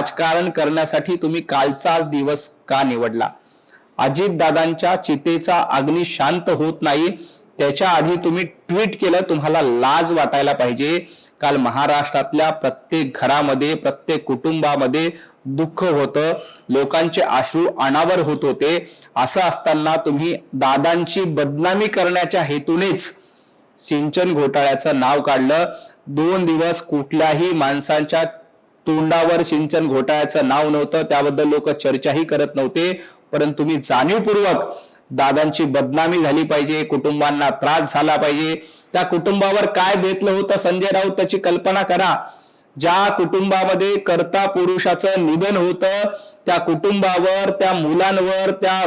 राजकारण करण्यासाठी तुम्ही कालचाच दिवस का निवडला? अजितदादांच्या चितेचा अग्नी शांत होत नाही त्याच्या आधी तुम्ही ट्विट केलं, तुम्हाला लाज वाटायला पाहिजे। काल महाराष्ट्रातल्या प्रत्येक घरामध्ये प्रत्येक कुटुंबामध्ये दुःख होतं, लोकांचे अश्रू अनावर होत होते। असं असताना तुम्ही दादांची बदनामी करण्याच्या हेतूनेच सिंचन घोटाळ्याचं नाव काढलं। 2 दिवस कुठल्याही माणसांच्या तोंडावर सिंचन घोटाळ्याचं नाव नव्हतं, त्याबद्दल लोक चर्चाही करत नव्हते, परंतु तुम्ही जाणीवपूर्वक दादांची बदनामी झाली पाहिजे, कुटुंबांना त्रास झाला पाहिजे। त्या कुटुंबावर काय बेतलं होतं संजय राऊत त्याची कल्पना करा। ज्या कुटुंबामध्ये कर्ता पुरुषाचं निधन होतं त्या कुटुंबावर, त्या मुलांवर, त्या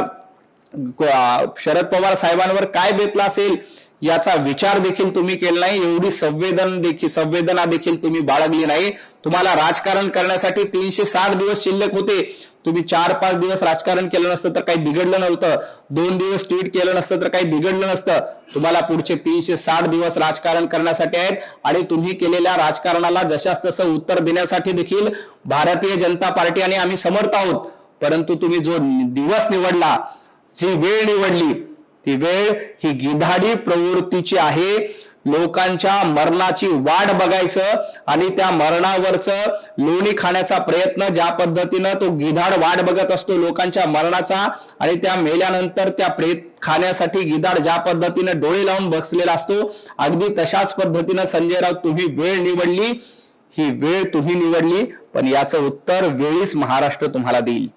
शरद पवार साहेबांवर काय बेतला असेल याचा विचार देखील तुम्ही केला नाही। एवढी संवेदना देखील तुम्ही बाळगली नाही। तुम्हाला राजकारण करण्यासाठी 360 दिवस शिल्लक होते। तुम्ही 4-5 दिवस राजकारण केलं नसतं तर काही बिघडलं नव्हतं, 2 दिवस ट्विट केलं नसतं तर काही बिघडलं नसतं। तुम्हाला पुढचे 360 दिवस राजकारण करण्यासाठी आहेत आणि तुम्ही केलेल्या राजकारणाला जशास तसं उत्तर देण्यासाठी देखील भारतीय जनता पार्टी आणि आम्ही समर्थ आहोत। परंतु तुम्ही जो दिवस निवडला, जी वेळ निवडली, ती वेळ ही गिधाडी प्रवृत्तीची आहे। लोकांच्या मरणाची वाट बघायचं आणि त्या मरणावरचं लोणी खाण्याचा प्रयत्न, ज्या पद्धतीनं तो गिधाड वाट बघत असतो लोकांच्या मरणाचा आणि त्या मेल्यानंतर त्या प्रेत खाण्यासाठी गिधाड ज्या पद्धतीनं डोळे लावून बसलेला असतो, अगदी तशाच पद्धतीनं संजय राऊत तुम्ही वेळ निवडली। ही वेळ तुम्ही निवडली, पण याचं उत्तर वेळीच महाराष्ट्र तुम्हाला देईल।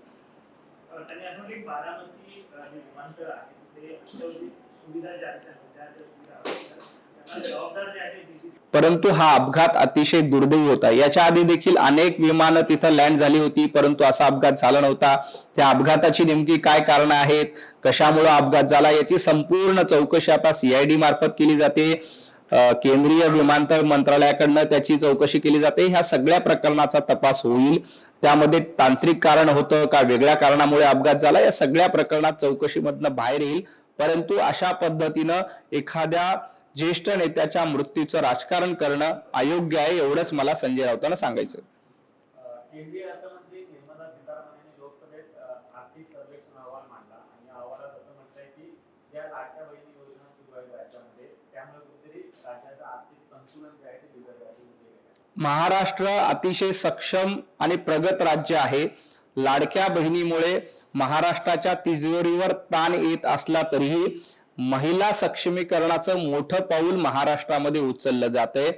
परंतु हा अपघात अतिशय दुर्दैवी होता। याच्या आधी देखील अनेक विमानं तिथं लँड झाली होती, परंतु असा अपघात झाला नव्हता। त्या अपघाताची नेमकी काय कारण आहेत, कशामुळे अपघात झाला, याची संपूर्ण चौकशी आता सीआयडी मार्फत केली जाते। केंद्रीय विमानतळ मंत्रालयाकडनं त्याची चौकशी केली जाते। ह्या सगळ्या प्रकरणाचा तपास होईल। त्यामध्ये तांत्रिक कारण होतं का वेगळ्या कारणामुळे अपघात झाला, या सगळ्या प्रकरणात चौकशीमधनं बाहेर येईल। परंतु अशा पद्धतीनं एखाद्या ज्येष्ठ नेत्याच्या मृत्यूचं राजकारण करणं अयोग्य आहे, एवढंच मला संजय राऊतांना सांगायचं। केंद्रीय अर्थमंत्री निर्मला सीतारामन यांनी लोकसभेत आर्थिक सर्वेक्षण अहवाल मांडला आणि अहवालात असं म्हणतंय की ज्या लाडक्या बहिणी योजना सुरू आहेत राज्यामध्ये त्यामुळे कुठेतरी राज्याचं आर्थिक संतुलन जे आहे ते बिघडलं। महाराष्ट्र अतिशय सक्षम आणि प्रगत राज्य आहे। लाडक्या बहिणीमुळे महाराष्ट्राच्या तिजोरीवर ताण येत असला तरीही महिला सक्षमीकरणाचं मोठं पाऊल महाराष्ट्रामध्ये उचललं जातंय।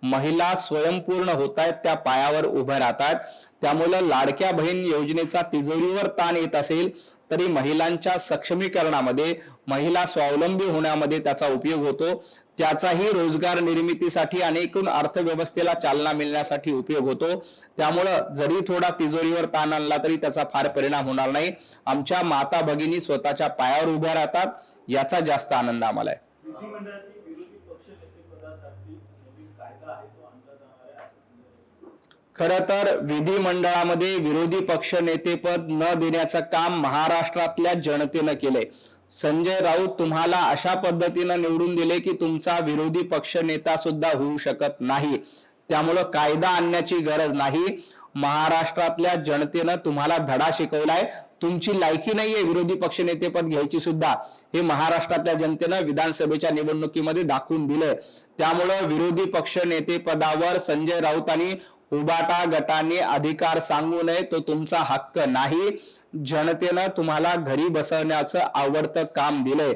महिला स्वयंपूर्ण होत आहेत, त्या पायावर उभ्या राहतात। त्यामुळे लाडक्या बहीण योजनेचा तिजोरीवर ताण येत असेल तरी महिलांच्या सक्षमीकरणामध्ये, महिला स्वावलंबी होण्यामध्ये त्याचा उपयोग होतो। त्याचाही रोजगार निर्मितीसाठी आणि एकूण अर्थव्यवस्थेला चालना मिळण्यासाठी उपयोग होतो। त्यामुळे जरी थोडा तिजोरीवर ताण आणला तरी त्याचा फार परिणाम होणार नाही। आमच्या माता भगिनी स्वतःच्या पायावर उभ्या राहतात, याचा जास्त आनंद आम्हाला आहे। खरं तर विधिमंडळामध्ये विरोधी पक्ष नेतेपद न देण्याचं काम महाराष्ट्रातल्या जनतेनं केलंय। संजय राऊत तुम्हाला अशा पद्धतीनं निवडून दिले की तुमचा विरोधी पक्ष नेता सुद्धा होऊ शकत नाही। त्यामुळे कायदा आणण्याची गरज नाही। महाराष्ट्रातल्या जनतेनं तुम्हाला धडा शिकवलाय। तुमची लायकी नाहीये विरोधी पक्ष नेतेपद घ्यायची सुद्धा, हे महाराष्ट्रातल्या जनतेनं विधानसभेच्या निवडणुकीमध्ये दाखवून दिलंय। त्यामुळे विरोधी पक्ष नेतेपदावर संजय राऊतांनी उबाटा गटाने अधिकार सांगू नये, तो तुमचा हक्क नाही। जनतेनं तुम्हाला घरी बसवण्याचं आवडतं काम दिलंय।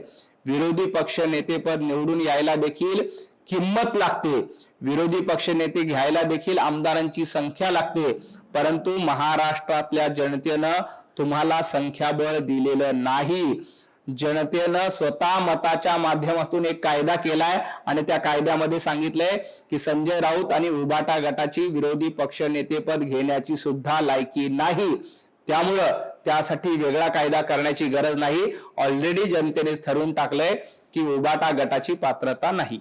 विरोधी पक्ष नेतेपद निवडून यायला देखील किंमत लागते, विरोधी पक्ष नेते घ्यायला देखील आमदारांची संख्या लागते, परंतु महाराष्ट्रातल्या जनतेनं तुम्हाला संख्याबळ दिलेलं नाही। जनतेनं स्वतः मताच्या माध्यमातून एक कायदा केलाय आणि त्या कायद्यामध्ये सांगितलंय की संजय राऊत आणि उबाटा गटाची विरोधी पक्ष नेतेपद घेण्याची सुद्धा लायकी नाही। त्यामुळं त्यासाठी वेगळा कायदा करण्याची गरज नाही। ऑलरेडी जनतेने ठरवून टाकलंय की उबाटा गटाची पात्रता नाही।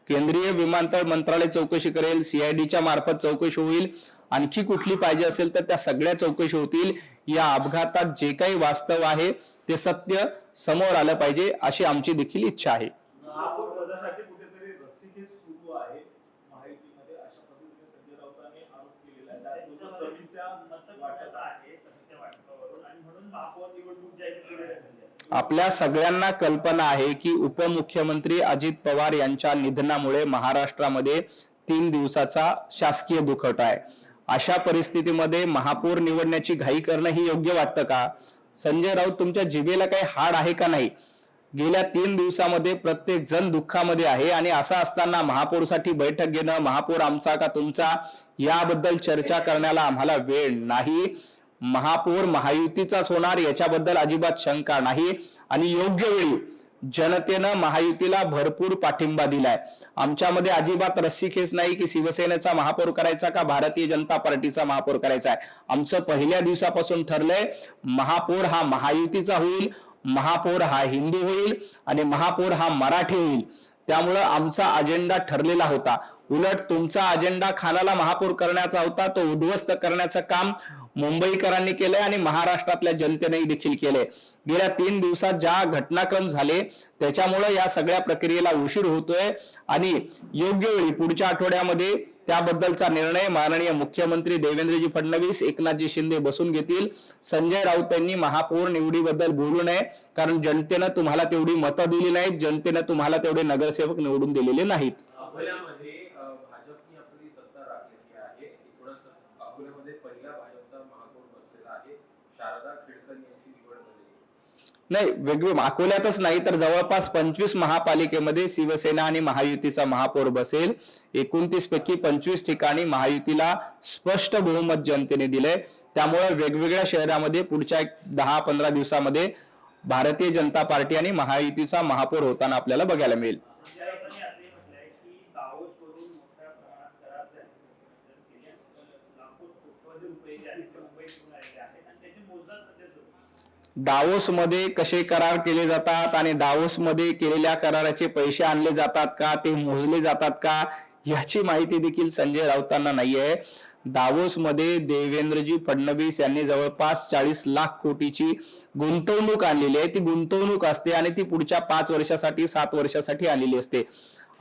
केंद्रीय विमानतळ मंत्रालय चौकशी करेल, सीआयडीच्या मार्फत चौकशी होईल। आणखी कुठली पाहिजे असेल तर त्या सगळ्या चौकशी होतील. या अपघातात जे काही वास्तव आहे ते सत्य समोर आलं पाहिजे अशी आमची देखील इच्छा आहे. महापौर पदासाठी कुठेतरी रस्सीखेच सुरू आहे माहितीमध्ये, अशा पद्धतीने संजय राऊतांनी आरोप केलेला आहे. त्यात समित्या मतवाटप आहे, समित्या वाटपावरून, आणि म्हणून महापौर निवडणूक जाहीर केली आहे. आपल्या सगळ्यांना कल्पना आहे की उपमुख्यमंत्री अजित पवार यांच्या निधनामुळे महाराष्ट्रामध्ये 3 दिवसाचा शासकीय दुखवटा आहे. अशा परिस्थितीमध्ये महापौर निवडण्याची घाई करणं ही योग्य वाटतं का? संजय राऊत, तुमच्या जिभेला काही हाड आहे का नाही? गेल्या 3 दिवसामध्ये प्रत्येक जण दुःखामध्ये आहे आणि असं असताना महापौरसाठी बैठक घेणं, महापौर आमचा का तुमचा, याबद्दल चर्चा करण्याला आम्हाला वेळ नाही. महापौर महायुतीचाच होणार याच्याबद्दल अजिबात शंका नाही आणि योग्य वेळी जनतेनं महायुतीला भरपूर पाठिंबा दिलाय. आमच्यामध्ये अजिबात रस्सीखेच नाही की शिवसेनेचा महापौर करायचा का भारतीय जनता पार्टीचा महापौर करायचा आहे. आमचं पहिल्या दिवसापासून ठरलंय महापौर हा महायुतीचा होईल, महापौर हा हिंदू होईल आणि महापौर हा मराठी होईल. त्यामुळं आमचा अजेंडा ठरलेला होता. उलट तुमचा अजेंडा खानाला महापौर करण्याचा होता, तो उद्ध्वस्त करण्याचं काम मुंबईकरांनी केलंय आणि महाराष्ट्रातल्या जनतेनेही देखील केलंय. गेल्या 3 दिवसात ज्या घटनाक्रम झाले त्याच्यामुळे या सगळ्या प्रक्रियेला उशीर होतोय आणि योग्य वेळी पुढच्या आठवड्यामध्ये त्याबद्दलचा निर्णय माननीय मुख्यमंत्री देवेंद्रजी फडणवीस, एकनाथजी शिंदे बसून घेतील. संजय राऊत यांनी महापौर निवडीबद्दल बोलू नये, कारण जनतेनं तुम्हाला तेवढी मतं दिली नाहीत, जनतेनं तुम्हाला तेवढे नगरसेवक निवडून दिलेले नाहीत. अकोल्यामध्ये भाजपने आपली सत्ता राखलेली आहे. एकूणच अकोल्यामध्ये पहिला भाजपचा महापौर बसलेला आहे. शारदा खेडकर यांची निवड झाली नाही, वेगवेगळ्या अकोल्यातच नाही तर जवळपास 25 महापालिकेमध्ये शिवसेना आणि महायुतीचा महापौर बसेल. 29 पैकी 25 ठिकाणी महायुतीला स्पष्ट बहुमत जनतेने दिलंय. त्यामुळे वेगवेगळ्या शहरामध्ये पुढच्या 10-15 दिवसामध्ये भारतीय जनता पार्टी आणि महायुतीचा महापौर होताना आपल्याला बघायला मिळेल. संजय राऊतांनी असंही म्हटलंय की दावोसवरून मोठ्या प्रमाणात करार केले, लाखो कोटी रुपये जे आहेत ते मुंबईतून आलेले आहेत आणि त्याची मोजदाद सध्या सुरू आहे. दावोस मध्ये कसे करार केले जातात आणि दावोस मध्ये केलेल्या कराराचे पैसे आणले जातात का, ते मोजले जातात का, याची माहिती देखील संजय राऊतांना नाहीये. दावोस मध्ये देवेंद्रजी फडणवीस यांनी जवळपास 40 लाख कोटीची गुंतवणूक आणलेली आहे. ती गुंतवणूक असते आणि ती पुढच्या 5 वर्षासाठी 7 वर्षासाठी आलेली असते.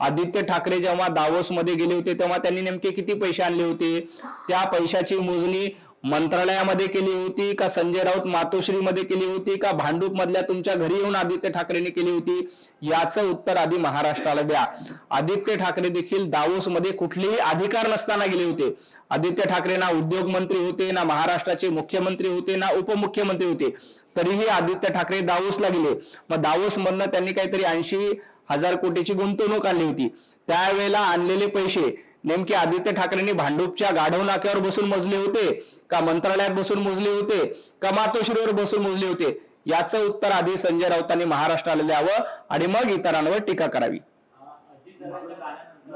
आदित्य ठाकरे जेव्हा दावोस मध्ये गेले होते तेव्हा त्यांनी नेमके किती पैसे आणले होते, त्या पैशाची मोजणी मंत्रालयामध्ये केली होती का संजय राऊत मातोश्रीमध्ये केली होती का भांडूप मधल्या तुमच्या घरी येऊन आदित्य ठाकरेंनी केली होती, याचं उत्तर आधी महाराष्ट्राला द्या. आदित्य ठाकरे देखील दावोस मध्ये कुठलेही अधिकार नसताना गेले होते. आदित्य ठाकरे ना उद्योग मंत्री होते, ना महाराष्ट्राचे मुख्यमंत्री होते, ना उपमुख्यमंत्री होते, तरीही आदित्य ठाकरे दावोसला गेले. मग दावोस मधनं त्यांनी काहीतरी 80,000 कोटीची गुंतवणूक आणली होती. त्यावेळेला आणलेले पैसे नेमके आदित्य ठाकरेंनी भांडूपच्या गाढव नाक्यावर बसून मोजले होते का मंत्रालयात बसून मोजले होते का मातोश्रीवर बसून मोजले होते, याचं उत्तर आधी संजय राऊतांनी महाराष्ट्राला द्यावं आणि मग इतरांवर टीका करावी. अजितदादांच्या गाण्यानंतर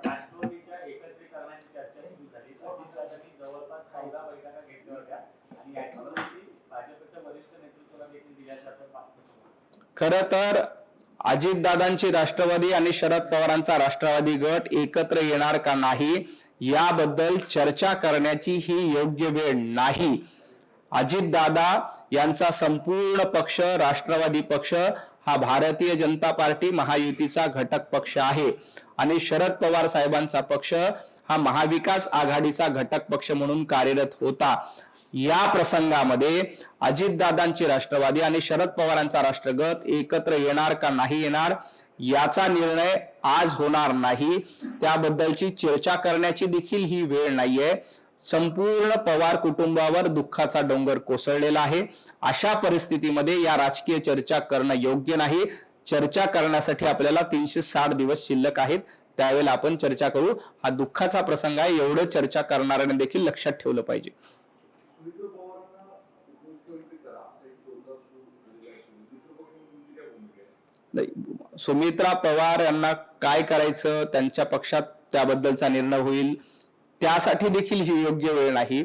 राष्ट्रवादीच्या एकत्रीकरणाची चर्चा सुरू झाली. अजितदादांनी जवळपास 14 बैठका घेतल्या होत्या आणि याची माहिती भाजपच्या वरिष्ठ नेतृत्वाला देखील दिल्याचं आपण पाहतो. खरं तर अजितदादांची राष्ट्रवादी आणि शरद पवारांचा राष्ट्रवादी गट एकत्र येणार का नाही याबद्दल चर्चा करण्याची ही योग्य वेळ नाही. अजितदादा यांचा संपूर्ण पक्ष राष्ट्रवादी पक्ष हा भारतीय जनता पार्टी महायुतीचा घटक पक्ष आहे आणि शरद पवार साहेबांचा पक्ष हा महाविकास आघाडीचा घटक पक्ष म्हणून कार्यरत होता. या प्रसंगामध्ये अजितदादांची राष्ट्रवादी आणि शरद पवारांचा राष्ट्रगट एकत्र येणार का नाही येणार याचा निर्णय आज होणार नाही. त्याबद्दलची चर्चा करण्याची देखील ही वेळ नाहीये. संपूर्ण पवार कुटुंबावर दुःखाचा डोंगर कोसळलेला आहे. अशा परिस्थितीमध्ये या राजकीय चर्चा करणं योग्य नाही. चर्चा करण्यासाठी आपल्याला 360 दिवस शिल्लक आहेत, त्यावेळेला आपण चर्चा करू. हा दुःखाचा प्रसंग आहे, एवढं चर्चा करणाऱ्याने देखील लक्षात ठेवलं पाहिजे. सुमित्रा पवार यांना काय करायचं त्यांच्या पक्षात त्याबद्दलचा निर्णय होईल, त्यासाठी देखील ही योग्य वेळ नाही.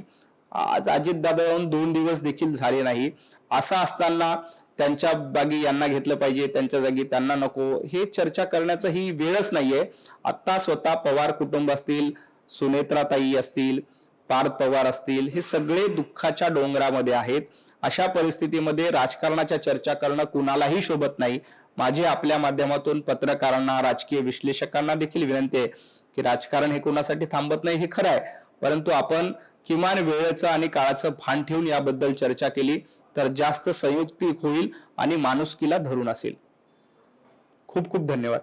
आज अजितदादा येऊन 2 दिवस देखील झाले नाही. असं असताना त्यांच्या जागी यांना घेतलं पाहिजे, त्यांच्या जागी त्यांना नको, हे चर्चा करण्याचं ही वेळच नाहीये. आता स्वतः पवार कुटुंब असतील, सुनेत्राताई असतील, पार्थ पवार असतील, हे सगळे दुःखाच्या डोंगरामध्ये आहेत. अशा परिस्थितीमध्ये राजकारणाच्या चर्चा करणं कुणालाही शोभत नाही. माझी आपल्या माध्यमातून पत्रकारांना, राजकीय विश्लेषकांना देखील विनंती आहे की राजकारण हे कोणासाठी थांबत नाही, हे खरं आहे, परंतु आपण किमान वेळेचं आणि काळाचं भान ठेवून याबद्दल चर्चा केली तर जास्त संयुक्तिक होईल आणि माणुसकीला धरून असेल. खूप खूप धन्यवाद.